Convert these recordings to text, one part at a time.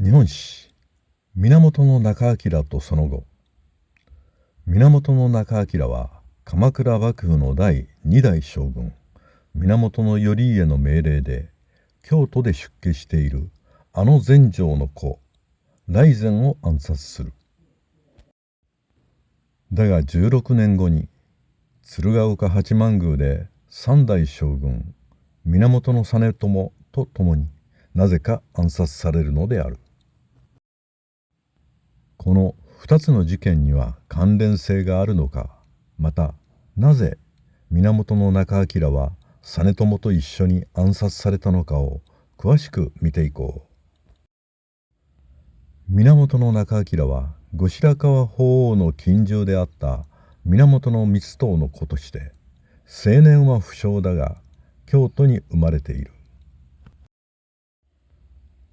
日本史源仲章とその後。源仲章は鎌倉幕府の第2代将軍源頼家の命令で京都で出家しているあの全成の子雷禅を暗殺する。だが16年後に鶴岡八幡宮で三代将軍源実朝と共になぜか暗殺されるのである。この2つの事件には関連性があるのか、またなぜ源仲章は実朝と一緒に暗殺されたのかを詳しく見ていこう。源仲章は後白河法皇の近習であった源光遠の子として青年は不詳だが京都に生まれている。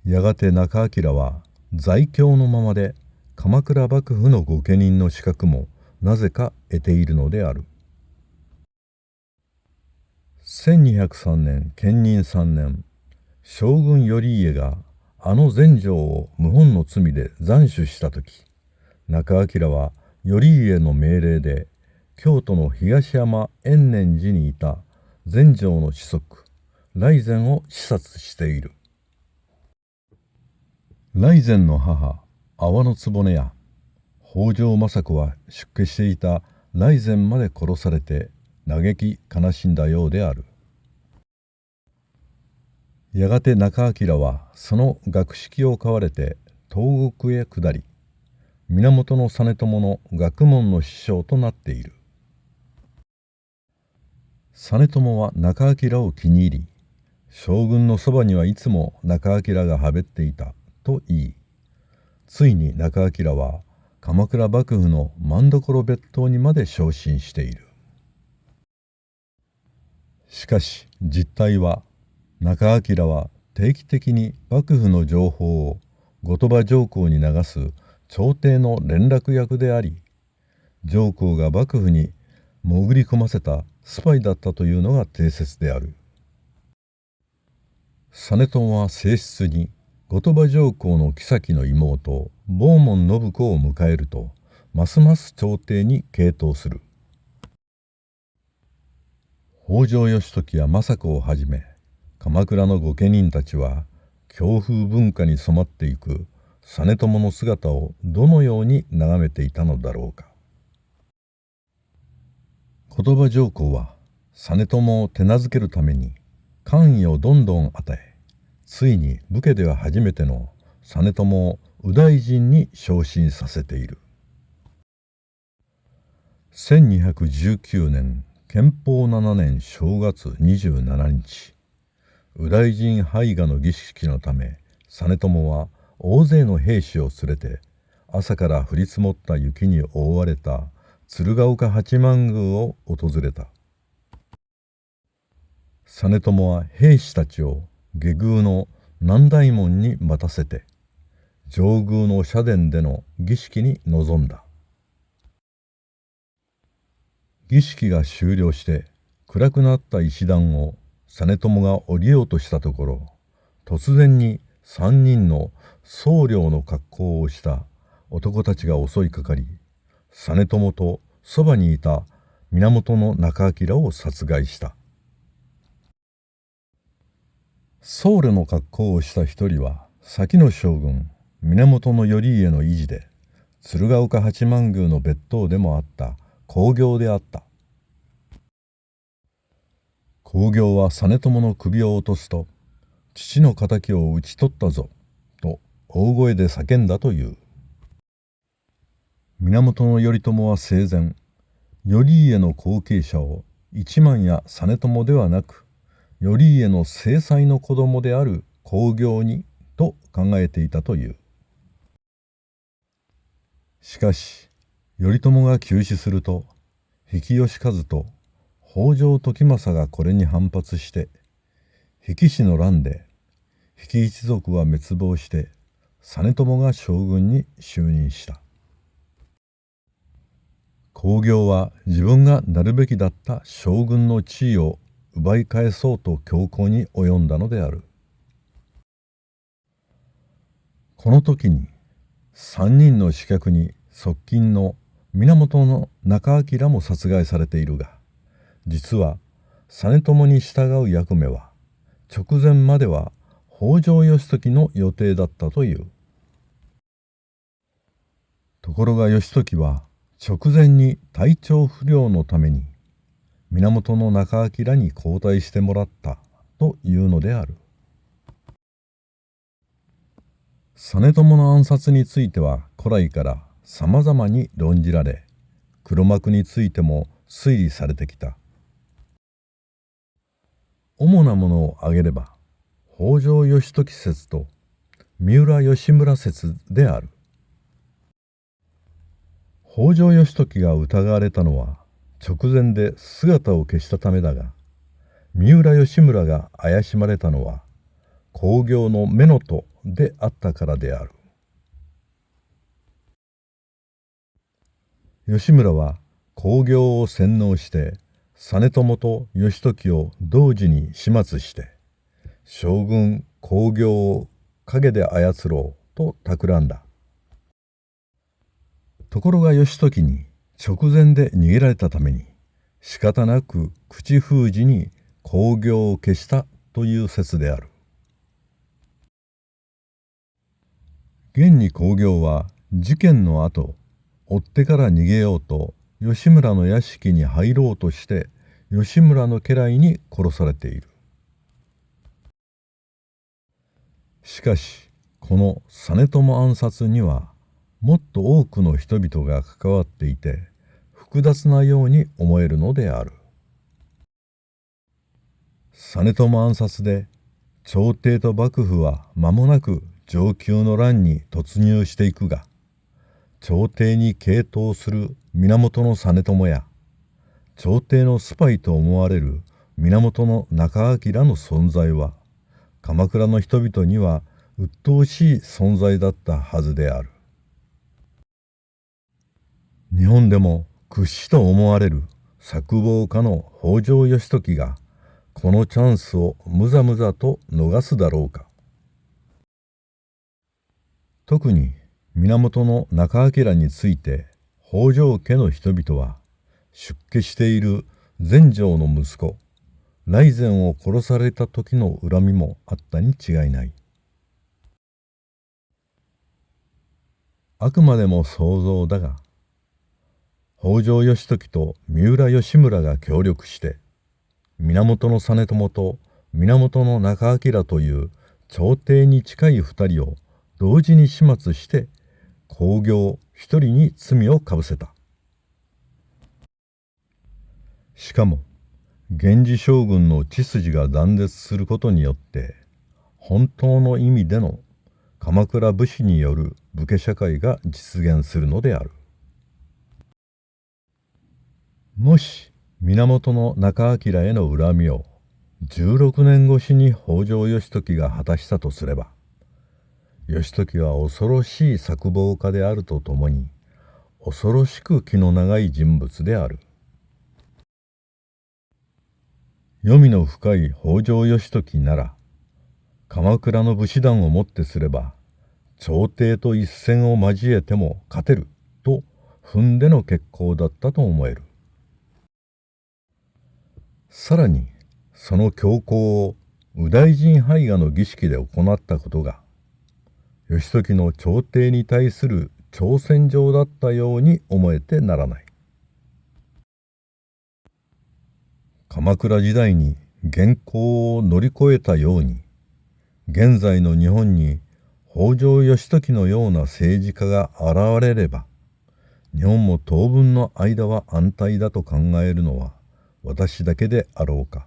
やがて仲章は在京のままで鎌倉幕府の御家人の資格もなぜか得ているのである。1203年建仁3年、将軍頼家があの全成を謀反の罪で斬首した時、仲章は頼家の命令で京都の東山延年寺にいた全成の子息雷禅を刺殺している。雷禅の母阿波局や北条政子は出家していた雷禅まで殺されて嘆き悲しんだようである。やがて仲章はその学識を買われて東国へ下り、源実朝の学問の師匠となっている。実朝は仲章を気に入り、将軍のそばにはいつも仲章がはべっていたと言い、ついに仲章は鎌倉幕府の政所別当にまで昇進している。しかし実態は、仲章は定期的に幕府の情報を後鳥羽上皇に流す朝廷の連絡役であり、上皇が幕府に潜り込ませたスパイだったというのが定説である。実朝は正室に後鳥羽上皇の后の妹坊門信子を迎えると、ますます朝廷に傾倒する。北条義時や政子をはじめ鎌倉の御家人たちは京風文化に染まっていく実朝の姿をどのように眺めていたのだろうか。後鳥羽上皇は実朝を手なずけるために官位をどんどん与え、ついに武家では初めての実朝を右大臣に昇進させている。1219年建保7年正月27日、右大臣拝賀の儀式のため実朝は大勢の兵士を連れて朝から降り積もった雪に覆われた鶴岡八幡宮を訪れた。実朝は兵士たちを下宮の南大門に待たせて上宮の社殿での儀式に臨んだ。儀式が終了して暗くなった石段を実朝が降りようとしたところ、突然に3人の僧侶の格好をした男たちが襲いかかり、実朝とそばにいた源仲章を殺害した。僧侶の格好をした一人は先の将軍源頼家の維持で鶴岡八幡宮の別当でもあった公暁であった。公暁は実朝の首を落とすと、父の敵を討ち取ったぞと大声で叫んだという。源頼朝は生前、頼家の後継者を一幡や実朝ではなく、頼家の正妻の子供である公暁にと考えていたという。しかし頼朝が急死すると、比企能員と北条時政がこれに反発して、比企氏の乱で比企一族は滅亡して実朝が将軍に就任した。公暁は自分がなるべきだった将軍の地位を奪い返そうと強行に及んだのである。この時に3人の刺客に側近の源仲章も殺害されているが、実は実朝に従う役目は直前までは北条義時の予定だったという。ところが義時は直前に体調不良のために源仲章に交代してもらったというのである。実朝の暗殺については古来からさまざまに論じられ、黒幕についても推理されてきた。主なものを挙げれば北条義時説と三浦義村説である。北条義時が疑われたのは直前で姿を消したためだが、三浦義村が怪しまれたのは興行の乳母であったからである。義村は興行を洗脳して実朝と義時を同時に始末して将軍興行を陰で操ろうと企んだ。ところが義時に直前で逃げられたために仕方なく口封じに興行を消したという説である。現に興行は事件の後、追ってから逃げようと吉村の屋敷に入ろうとして吉村の家来に殺されている。しかしこの実朝暗殺にはもっと多くの人々が関わっていて複雑なように思えるのである。実朝暗殺で朝廷と幕府は間もなく承久の乱に突入していくが、朝廷に傾倒する源実朝や朝廷のスパイと思われる源仲章の存在は鎌倉の人々には鬱陶しい存在だったはずである。日本でも屈指と思われる策謀家の北条義時がこのチャンスをむざむざと逃すだろうか。特に源仲章について北条家の人々は出家している全成の息子雷禅を殺された時の恨みもあったに違いない。あくまでも想像だが、北条義時と三浦義村が協力して源実朝と源仲章という朝廷に近い2人を同時に始末して興行一人に罪をかぶせた。しかも源氏将軍の血筋が断絶することによって本当の意味での鎌倉武士による武家社会が実現するのである。もし源仲章への恨みを16年越しに北条義時が果たしたとすれば、義時は恐ろしい策謀家であるとともに恐ろしく気の長い人物である。読みの深い北条義時なら鎌倉の武士団をもってすれば朝廷と一戦を交えても勝てると踏んでの決行だったと思える。さらにその強行を右大臣拝賀の儀式で行ったことが義時の朝廷に対する挑戦状だったように思えてならない。鎌倉時代に元寇を乗り越えたように現在の日本に北条義時のような政治家が現れれば日本も当分の間は安泰だと考えるのは私だけであろうか。